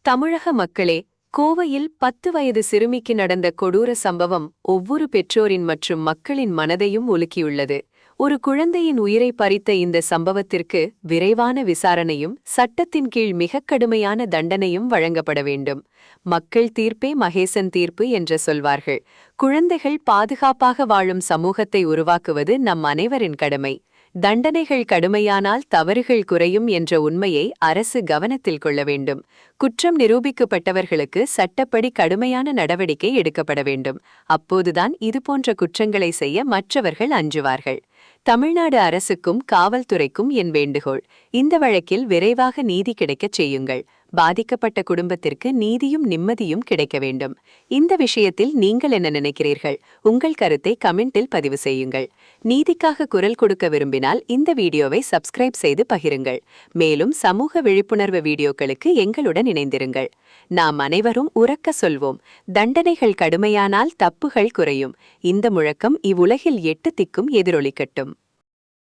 தமிழக மக்களே, கோவையில் 10 வயது சிறுமிக்கு நடந்த கொடூர சம்பவம் ஒவ்வொரு பெற்றோரின் மற்றும் மக்களின் மனதையும் உலுக்கியுள்ளது. ஒரு குழந்தையின் உயிரை பறித்த இந்த சம்பவத்திற்கு விரைவான விசாரணையும் சட்டத்தின் கீழ் மிகக் கடுமையான தண்டனையும் வழங்கப்பட வேண்டும். மக்கள் தீர்ப்பே மகேசன் தீர்ப்பு என்று சொல்வார்கள். குழந்தைகள் பாதுகாப்பாக வாழும் சமூகத்தை உருவாக்குவது நம் அனைவரின் கடமை. தண்டனைகள் கடுமையானால் தவறுகள் குறையும் என்ற உண்மையை அரசு கவனத்தில் கொள்ள வேண்டும். குற்றம் நிரூபிக்கப்பட்டவர்களுக்கு சட்டப்படி கடுமையான நடவடிக்கை எடுக்கப்பட வேண்டும். அப்போதுதான் இதுபோன்ற குற்றங்களை செய்ய மற்றவர்கள் அஞ்சுவார்கள். தமிழ்நாடு அரசுக்கும் காவல்துறைக்கும் என் வேண்டுகோள்: இந்த வழக்கில் விரைவாக நீதி கிடைக்கச் செய்யுங்கள். பாதிக்கப்பட்ட குடும்பத்திற்கு நீதியும் நிம்மதியும் கிடைக்க வேண்டும். இந்த விஷயத்தில் நீங்கள் என்ன நினைக்கிறீர்கள்? உங்கள் கருத்தை கமெண்டில் பதிவு செய்யுங்கள். நீதிக்காக குரல் கொடுக்க விரும்பினால் இந்த வீடியோவை சப்ஸ்கிரைப் செய்து பகிருங்கள். மேலும் சமூக விழிப்புணர்வு வீடியோக்களுக்கு எங்களுடன் இணைந்திருங்கள். நாம் அனைவரும் உரக்க சொல்வோம்: தண்டனைகள் கடுமையானால் தப்புகள் குறையும். இந்த முழக்கம் இவ்வுலகில் 8 திக்கும் எதிரொலிக்கட்டும்.